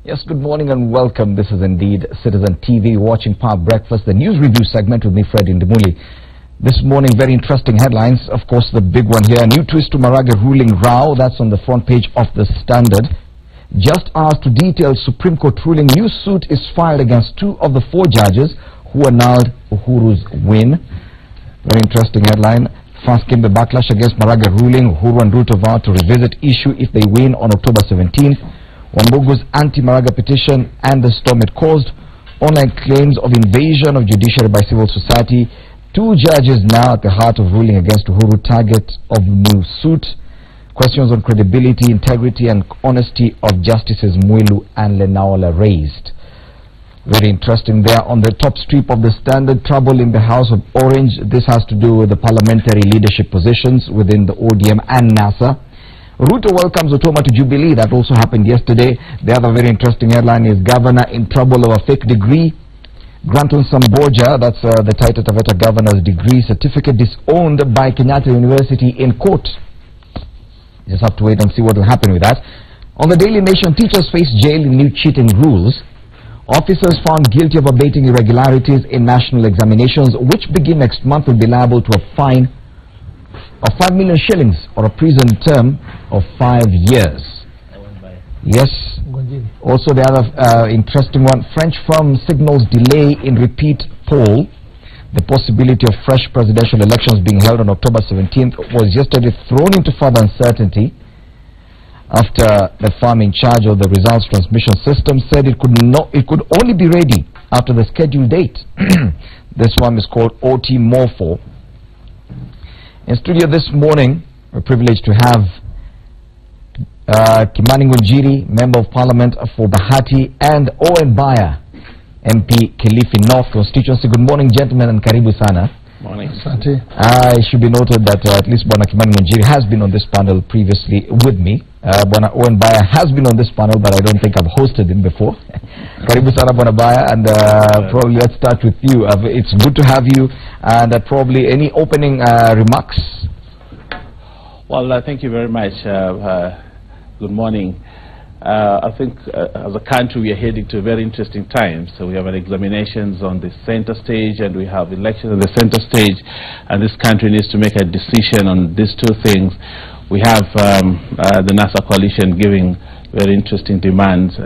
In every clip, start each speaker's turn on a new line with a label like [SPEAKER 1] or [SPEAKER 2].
[SPEAKER 1] Yes, good morning and welcome. This is indeed Citizen TV, watching Power Breakfast, the news review segment with me, Fred Indimuli. This morning, very interesting headlines. Of course, the big one here, new twist to Maraga ruling row. That's on the front page of the Standard. Just asked to detail Supreme Court ruling, new suit is filed against 2 of the 4 judges who annulled Uhuru's win. Very interesting headline. Fast came the backlash against Maraga ruling. Uhuru and Ruto vow to revisit issue if they win on October 17th. Wambugu's anti-Maraga petition and the storm it caused. Online claims of invasion of judiciary by civil society. 2 judges now at the heart of ruling against Uhuru, target of new suit. Questions on credibility, integrity and honesty of Justices Mwilu and Lenaola raised. Very interesting there on the top strip of the Standard. Trouble in the House of Orange. This has to do with the parliamentary leadership positions within the ODM and NASA. Ruto welcomes Otoma to Jubilee. That also happened yesterday. The other very interesting headline is Governor in trouble over fake degree. Granton Samboja, that's the Taita Taveta Governor's degree certificate, disowned by Kenyatta University in court. Just have to wait and see what will happen with that. On the Daily Nation, teachers face jail in new cheating rules. Officers found guilty of abating irregularities in national examinations, which begin next month, will be liable to a fine of 5 million shillings or a prison term of 5 years. Yes. Also the other interesting one, French firm signals delay in repeat poll. The possibility of fresh presidential elections being held on October 17th was yesterday thrown into further uncertainty after the firm in charge of the results transmission system said it could only be ready after the scheduled date. This one is called OT Morpho. In studio this morning, we're privileged to have Kimani Ngunjiri, Member of Parliament for Bahati, and Owen Baya, MP Kilifi North constituency. Good morning, gentlemen, and karibu sana.
[SPEAKER 2] Morning.
[SPEAKER 1] It should be noted that at least Bwana Kimani Ngunjiri has been on this panel previously with me. Bwana Owen Baya has been on this panel, but I don't think I've hosted him before. Karibu sana Bwana Baya, and probably let's start with you. It's good to have you, and probably any opening remarks?
[SPEAKER 2] Well, thank you very much. Good morning. I think as a country we are heading to very interesting times. So we have examinations on the center stage and we have elections on the center stage, and this country needs to make a decision on these 2 things. We have the NASA coalition giving very interesting demands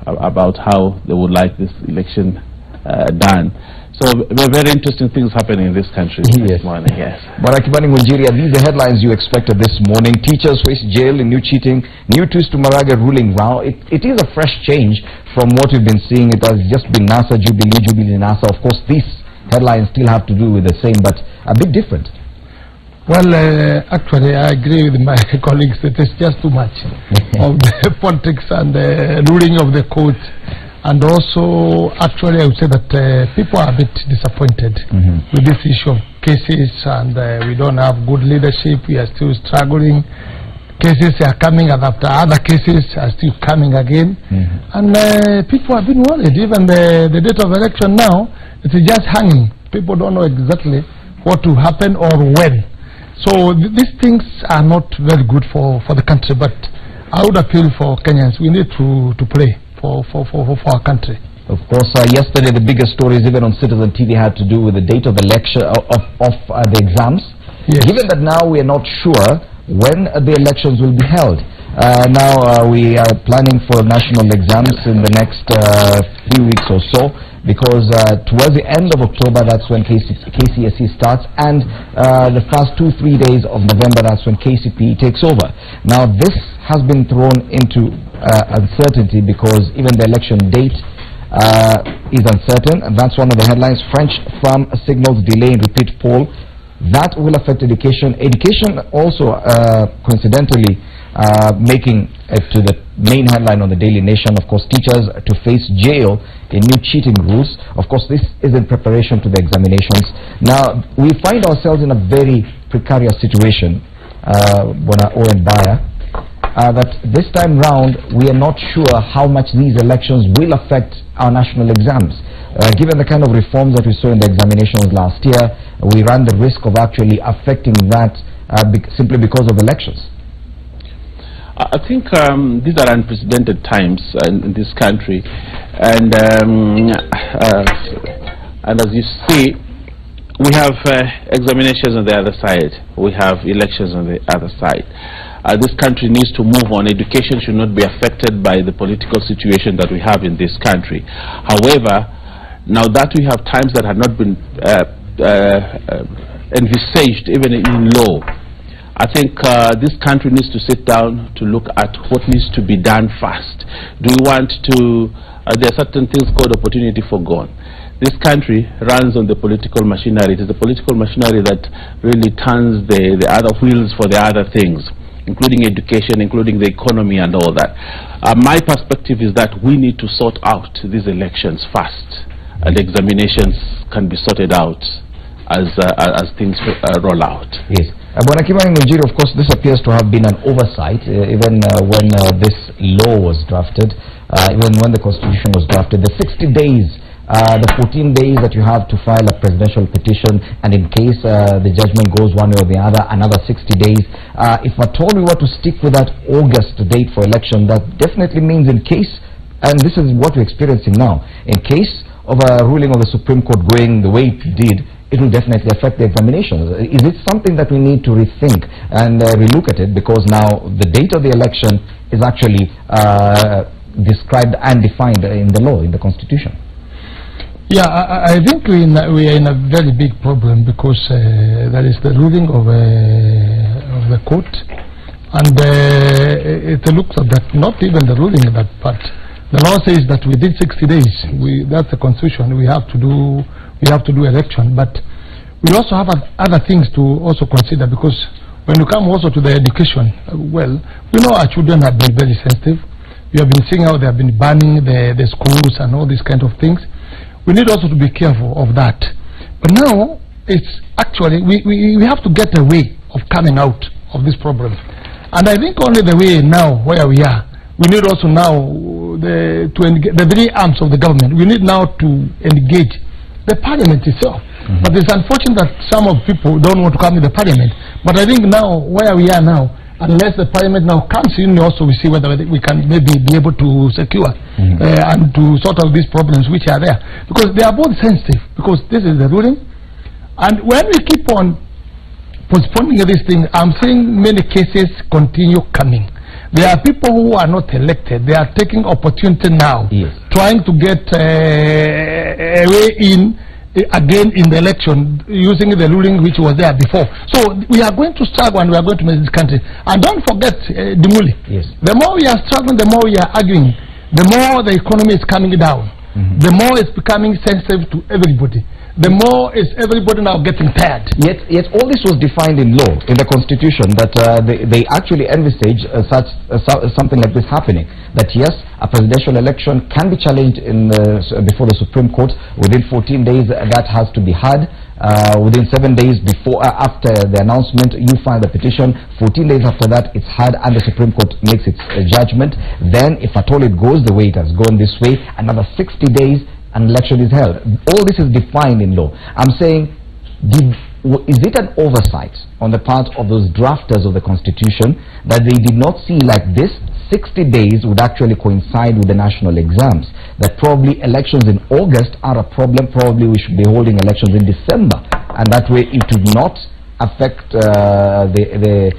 [SPEAKER 2] about how they would like this election done. So very interesting things happening in this country this morning. Yes. But
[SPEAKER 1] Kimani Ngunjiri, are these the headlines you expected this morning? Teachers face jail in new cheating, new twist to Maraga ruling row. It is a fresh change from what we've been seeing. It has just been NASA, Jubilee, NASA. Of course, these headlines still have to do with the same, but a bit different.
[SPEAKER 3] Well, actually, I agree with my colleagues that it's just too much of the politics and the ruling of the court. And also, actually, I would say that people are a bit disappointed with this issue of cases, and we don't have good leadership. We are still struggling. Cases are coming, and after other cases are still coming again. And people have been worried. Even the date of election now, it is just hanging. People don't know exactly what will happen or when. So these things are not very good for the country. But I would appeal for Kenyans. We need to pray for our country.
[SPEAKER 1] Of course, yesterday the biggest stories even on Citizen TV had to do with the date of election of the exams.
[SPEAKER 3] Yes.
[SPEAKER 1] Given that now we are not sure when the elections will be held. Now we are planning for national exams in the next few weeks or so, because towards the end of October, that's when KCSE starts, and the first 2-3 days of November, that's when KCPE takes over. Now this has been thrown into uncertainty because even the election date is uncertain, and that's one of the headlines. French firm signals delay in repeat poll. That will affect education. Education also coincidentally making it to the main headline on the Daily Nation. Of course, teachers to face jail in new cheating rules. Of course, this is in preparation to the examinations. Now we find ourselves in a very precarious situation, Bwana Owen Baya, that this time round we are not sure how much these elections will affect our national exams. Given the kind of reforms that we saw in the examinations last year, we run the risk of actually affecting that simply because of elections.
[SPEAKER 2] I think these are unprecedented times in this country, and as you see, we have examinations on the other side. We have elections on the other side. This country needs to move on. Education should not be affected by the political situation that we have in this country. However, now that we have times that have not been envisaged even in law, I think this country needs to sit down to look at what needs to be done fast. Do we want to, there are certain things called opportunity forgone. This country runs on the political machinery. It is the political machinery that really turns the other wheels for the other things, including education, including the economy and all that. My perspective is that we need to sort out these elections fast, and examinations can be sorted out as things roll out.
[SPEAKER 1] Yes. Bwana Kimani Nujiri, of course, this appears to have been an oversight, even when this law was drafted, even when the Constitution was drafted. The 60 days, the 14 days that you have to file a presidential petition, and in case the judgment goes one way or the other, another 60 days. If at all we were to stick with that August date for election, that definitely means in case, and this is what we're experiencing now, in case of a ruling of the Supreme Court going the way it did, it will definitely affect the examinations. Is it something that we need to rethink and relook at it, because now the date of the election is actually described and defined in the law, in the Constitution?
[SPEAKER 3] Yeah, I think we are in a very big problem, because that is the ruling of the court, and it looks at that, not even the ruling of that part. The law says that within 60 days, that's the Constitution, we have to do election, but we also have other things to also consider, because when you come also to the education, well, we know our children have been very sensitive. We have been seeing how they have been banning the schools and all these kind of things. We need also to be careful of that. But now, it's actually, we have to get a way of coming out of this problem. And I think only the way now, where we are, we need also now the three arms of the government. We need now to engage the parliament itself. But it's unfortunate that some of people don't want to come to the parliament. But I think now, where we are now, unless the parliament now comes in, also we see whether we can maybe be able to secure and to sort out these problems which are there. Because they are both sensitive, because this is the ruling. And when we keep on postponing this thing, I'm seeing many cases continue coming. There are people who are not elected. They are taking opportunity now, trying to get a way in again in the election, using the ruling which was there before. So we are going to struggle, and we are going to make this country. And don't forget, Dimuli, the more we are struggling, the more we are arguing, the more the economy is coming down, the more it's becoming sensitive to everybody. The more is everybody now getting tired. Yet all this was defined in law, in the Constitution, that they actually envisage something like this happening. That yes, a presidential election can be challenged before the Supreme Court within 14 days. That has to be heard. Within 7 days after the announcement, you file the petition. 14 days after that, it's heard, and the Supreme Court makes its judgment. Then, if at all it goes the way it has gone this way, another 60 days. An election is held. All this is defined in law. I'm saying, is it an oversight on the part of those drafters of the Constitution that they did not see like this 60 days would actually coincide with the national exams? That probably elections in August are a problem. Probably we should be holding elections in December, and that way it would not affect the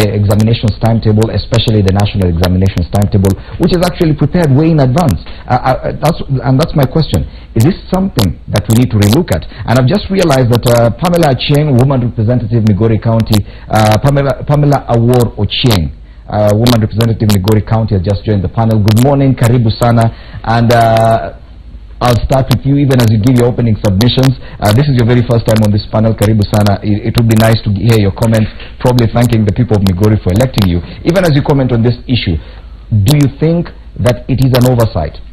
[SPEAKER 3] examinations timetable, especially the national examinations timetable, which is actually prepared way in advance. That's my question. Is this something that we need to relook at? And I've just realized that Pamela Achieng, woman representative Migori County, Pamela Awor Ochieng, woman representative Migori County, has just joined the panel. Good morning, karibu sana, and I'll start with you, even as you give your opening submissions. This is your very first time on this panel. Karibu sana. It would be nice to hear your comments, probably thanking the people of Migori for electing you. Even as you comment on this issue, do you think that it is an oversight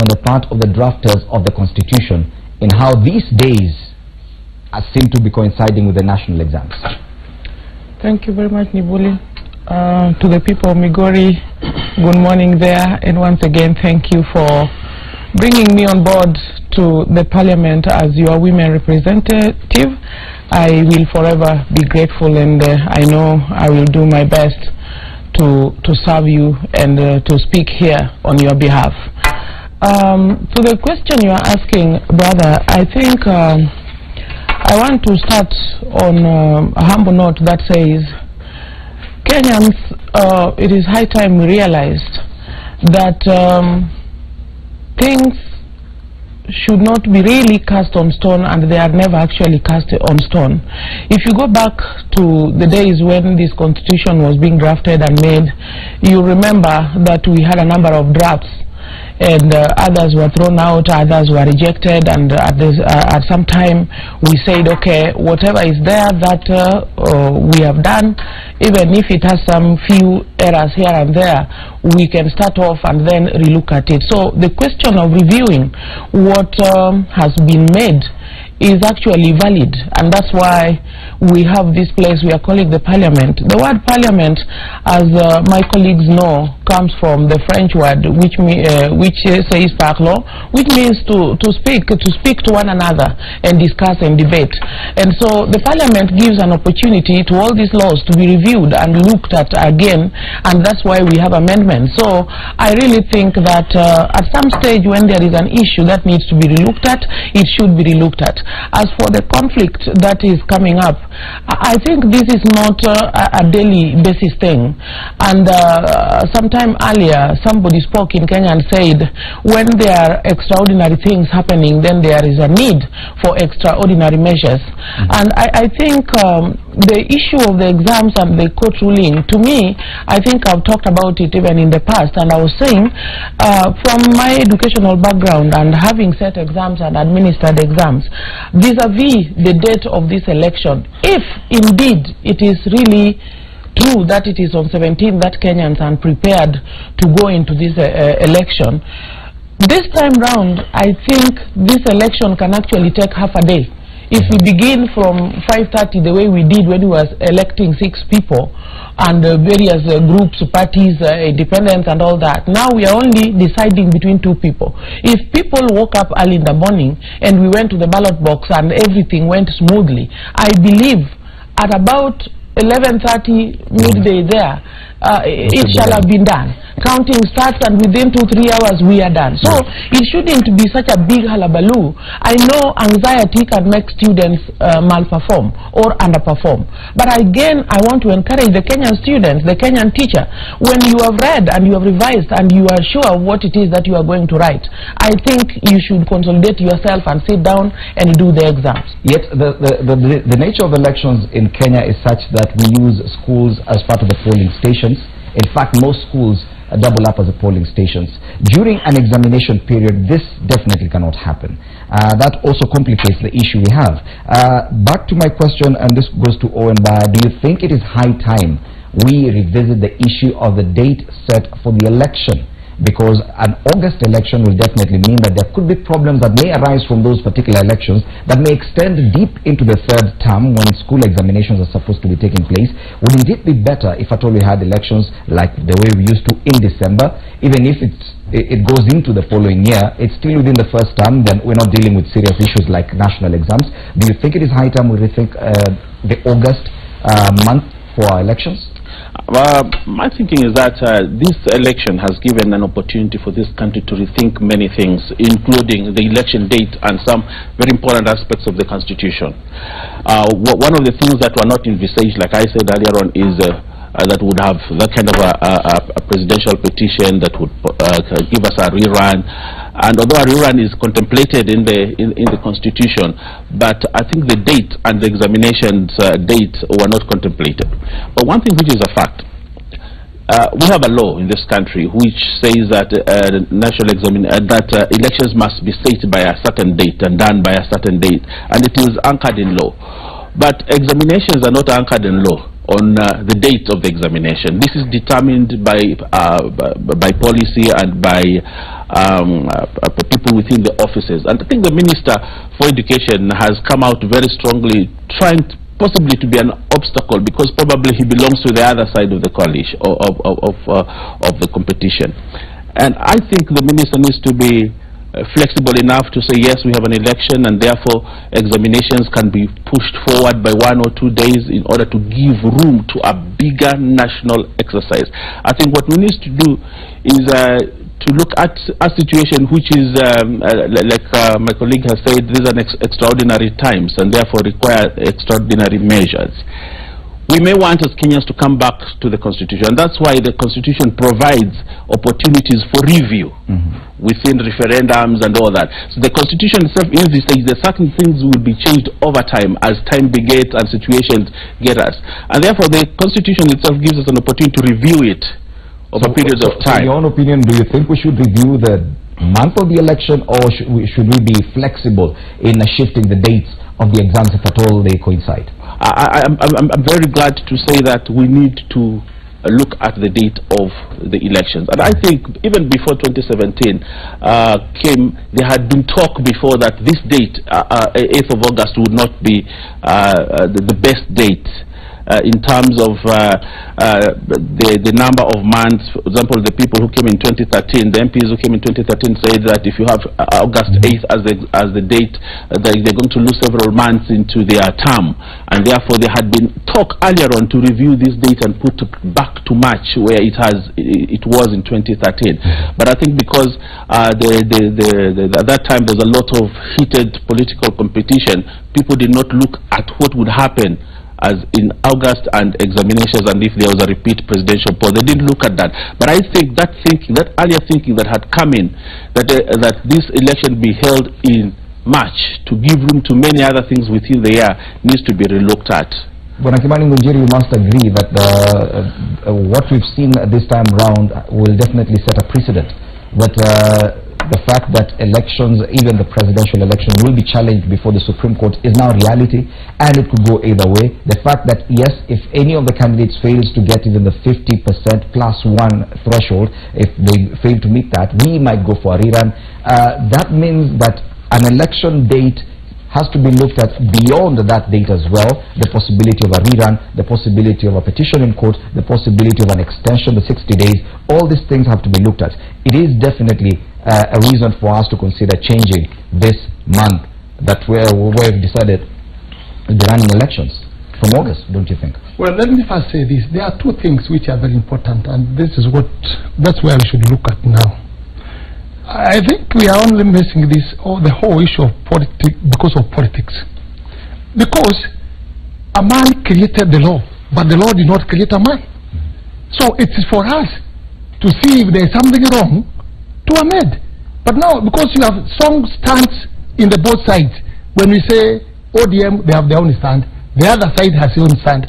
[SPEAKER 3] on the part of the drafters of the Constitution in how these days seem to be coinciding with the national exams?
[SPEAKER 4] Thank you very much, Nibuli. To the people of Migori, good morning there, and once again, thank you for bringing me on board to the parliament as your women representative. I will forever be grateful, and I know I will do my best to serve you and to speak here on your behalf. To the question you are asking, brother, I think I want to start on a humble note that says, Kenyans, it is high time we realized that things should not be really cast on stone, and they are never actually cast on stone. If you go back to the days when this constitution was being drafted and made, you remember that we had a number of drafts, and others were thrown out, others were rejected, and at some time we said, okay, whatever is there that we have done, even if it has some few errors here and there, we can start off and then relook at it. So the question of reviewing what has been made is actually valid, and that's why we have this place we are calling the parliament. The word parliament, as my colleagues know, comes from the French word which says parlo, which means to speak to one another and discuss and debate. And so the parliament gives an opportunity to all these laws to be reviewed and looked at again, and that's why we have amendments. So I really think that at some stage when there is an issue that needs to be relooked at, it should be relooked at. As for the conflict that is coming up, I think this is not a daily basis thing. And sometime earlier, somebody spoke in Kenya and said, when there are extraordinary things happening, then there is a need for extraordinary measures. And I think the issue of the exams and the court ruling, to me, I think I've talked about it even in the past, and I was saying, from my educational background and having set exams and administered exams, vis-a-vis the date of this election, if indeed it is really true that it is on 17 that Kenyans are prepared to go into this election, this time round, I think this election can actually take half a day. If we begin from 5:30 the way we did when we was electing 6 people and various groups, parties, independents and all that, now we are only deciding between 2 people. If people woke up early in the morning and we went to the ballot box and everything went smoothly, I believe at about 11:30 midday there, it shall have been done. Counting starts, and within 2-3 hours we are done. So it shouldn't be such a big hullabaloo. I know anxiety can make students malperform or underperform, but again I want to encourage the Kenyan students, the Kenyan teacher, when you have read and you have revised and you are sure of what it is that you are going to write, I think you should consolidate yourself and sit down and do the exams.
[SPEAKER 1] Yet the nature of elections in Kenya is such that we use schools as part of the polling stations. In fact, most schools double up as a polling stations. During an examination period, this definitely cannot happen. That also complicates the issue we have. Back to my question, and this goes to Owen Baya, do you think it is high time we revisit the issue of the date set for the election? Because an August election will definitely mean that there could be problems that may arise from those particular elections that may extend deep into the 3rd term when school examinations are supposed to be taking place. Wouldn't it be better if at all we had elections like the way we used to in December? Even if it goes into the following year, it's still within the 1st term, then we're not dealing with serious issues like national exams. Do you think it is high time we rethink the August month for our elections?
[SPEAKER 2] My thinking is that this election has given an opportunity for this country to rethink many things, including the election date and some very important aspects of the Constitution. One of the things that were not envisaged, like I said earlier on, is that would have that kind of a presidential petition that would give us a rerun. And although a rerun is contemplated in the Constitution, but I think the date and the examinations date were not contemplated. But one thing which is a fact, we have a law in this country which says that elections must be set by a certain date and done by a certain date, and it is anchored in law. But examinations are not anchored in law on the date of the examination. This is determined by policy and by people within the offices. And I think the Minister for Education has come out very strongly trying possibly to be an obstacle, because probably he belongs to the other side of the coalition of the competition. And I think the Minister needs to be flexible enough to say yes, we have an election, and therefore examinations can be pushed forward by 1 or 2 days in order to give room to a bigger national exercise. I think what we need to do is to look at a situation which is, like my colleague has said, these are extraordinary times and therefore require extraordinary measures. We may want as Kenyans to come back to the Constitution, and that's why the Constitution provides opportunities for review within referendums and all that. So the Constitution itself is the stage that certain things will be changed over time as time begets and situations get us. And therefore the Constitution itself gives us an opportunity to review it over periods of time.
[SPEAKER 1] In your own opinion, do you think we should review the month of the election, or should we be flexible in shifting the dates of the exams if at all they coincide?
[SPEAKER 2] I'm very glad to say that we need to look at the date of the elections. And I think even before 2017 came, there had been talk before that this date, 8th of August, would not be the best date in terms of the number of months. For example, the people who came in 2013, the MPs who came in 2013 said that if you have August 8th as the date, they're going to lose several months into their term, and therefore there had been talk earlier on to review this date and put back to March where it was in 2013. But I think because at that time there's a lot of heated political competition, people did not look at what would happen as in August and examinations, and if there was a repeat presidential poll. They didn't look at that. But I think that thinking, that earlier thinking that had come in, that this election be held in March to give room to many other things within the year, needs to be relooked at.
[SPEAKER 1] Bwana Kimani Ngunjiri, you must agree that what we've seen this time round will definitely set a precedent, that the fact that elections, even the presidential election, will be challenged before the Supreme Court is now reality, and it could go either way. The fact that, yes, if any of the candidates fails to get even the 50% plus one threshold, if they fail to meet that, we might go for a rerun. That means that an election date has to be looked at beyond that date as well. The possibility of a rerun, the possibility of a petition in court, the possibility of an extension, the 60 days, all these things have to be looked at. It is definitely a reason for us to consider changing this month that we've decided to be running elections from August, don't you think?
[SPEAKER 3] Well, let me first say this. There are two things which are very important, and that's where we should look at now. I think we are only missing the whole issue of politics because of politics. Because a man created the law, but the law did not create a man. So it is for us to see if there is something wrong to amend. But now, because you have strong stance in the both sides, when we say ODM, they have their own stand, the other side has their own stand.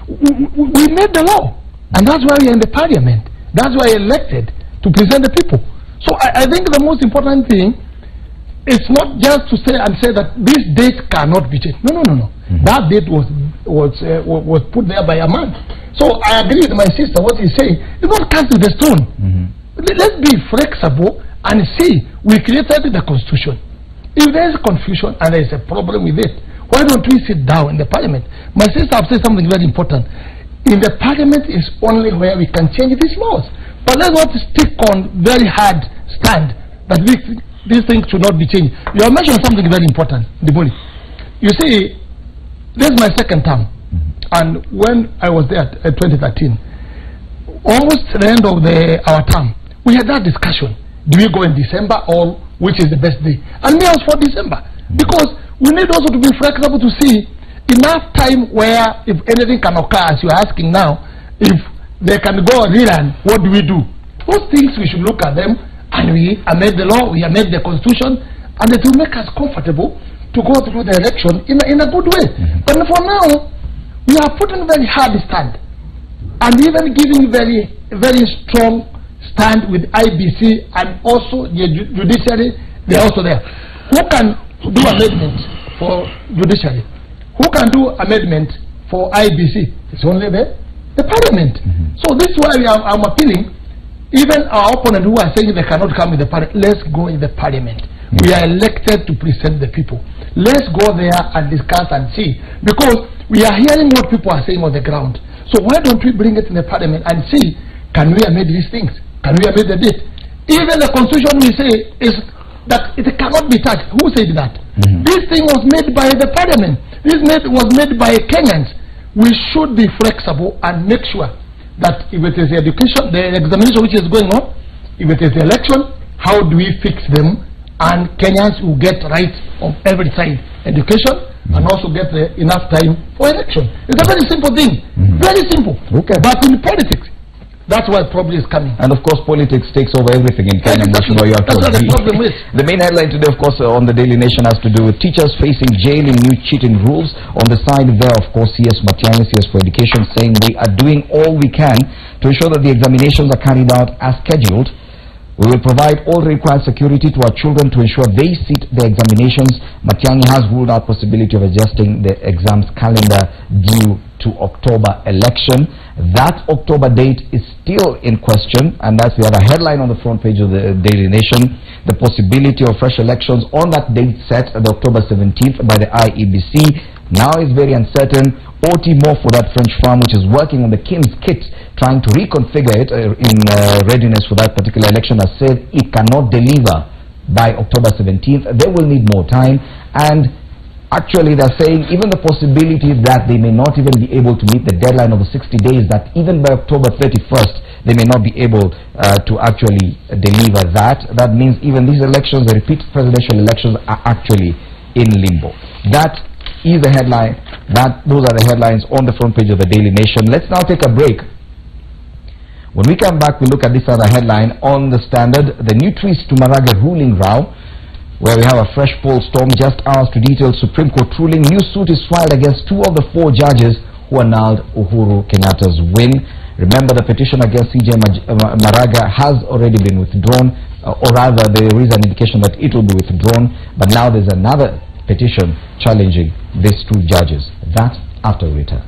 [SPEAKER 3] We made the law, and that's why we are in the parliament. That's why we are elected to present the people. So I think the most important thing is not just to say that this date cannot be changed. No. That date was put there by a man. So I agree with my sister. What he's saying, it's not cast with a stone. Let's be flexible and see. We created the Constitution. If there is confusion and there is a problem with it, why don't we sit down in the parliament? My sister has said something very important. In the parliament is only where we can change these laws. But let's not stick on very hard stand that these things should not be changed. You have mentioned something very important, Dimoli. You see, this is my second term, and when I was there at 2013, almost the end of our term, we had that discussion. Do we go in December, or which is the best day? And me, I was for December, because we need also to be flexible to see enough time where if anything can occur, as you're asking now, if they can go and rerun, what do we do? Those things we should look at them, and we amend the law, we amend the Constitution, and it will make us comfortable to go through the election in a good way. But for now, we are putting very hard stand, and even giving very, very strong stand with IBC and also the judiciary. They are also there. Who can do amendment for judiciary? Who can do amendment for IBC? It's only the parliament. So this is why I'm appealing. Even our opponent who are saying they cannot come in the parliament, let's go in the parliament. We are elected to present the people. Let's go there and discuss and see, because we are hearing what people are saying on the ground. So why don't we bring it in the parliament and see, can we amend these things? Can we amend the date? Even the Constitution we say is that it cannot be touched. Who said that? This thing was made by the parliament. Was made by Kenyans. We should be flexible and make sure that if it is the education, the examination which is going on, if it is the election, how do we fix them? And Kenyans will get right of every side, education, and also get enough time for election. It's a very simple thing. Very simple.
[SPEAKER 1] Okay.
[SPEAKER 3] But in politics, that's why problem is coming.
[SPEAKER 1] And of course, politics takes over everything in Kenya.
[SPEAKER 3] That's what the problem is.
[SPEAKER 1] The main headline today, of course, on the Daily Nation has to do with teachers facing jail in new cheating rules. On the side there, of course, CS Matiang'i, CS for Education, saying we are doing all we can to ensure that the examinations are carried out as scheduled. We will provide all required security to our children to ensure they sit their examinations. Matiang'i has ruled out possibility of adjusting the exams calendar due to October election. That October date is still in question, and that's the other headline on the front page of the Daily Nation. The possibility of fresh elections on that date set, the October 17th, by the IEBC now is very uncertain. OT More for that French firm which is working on the Kim's kit, trying to reconfigure it in readiness for that particular election, has said it cannot deliver by October 17th. They will need more time, and actually they're saying even the possibility that they may not even be able to meet the deadline of the 60 days, that even by October 31st they may not be able to actually deliver that. That means even these elections, the repeat presidential elections, are actually in limbo. That is the headline. Those are the headlines on the front page of the Daily Nation. Let's now take a break. When we come back, we look at this other headline on the Standard, the new twist to Maraga ruling row, where we have a fresh poll storm. Just hours to detail Supreme Court ruling. New suit is filed against 2 of the 4 judges who annulled Uhuru Kenyatta's win. Remember, the petition against CJ Maraga has already been withdrawn, or rather there is an indication that it will be withdrawn, but now there's another petition challenging these 2 judges. That after we return.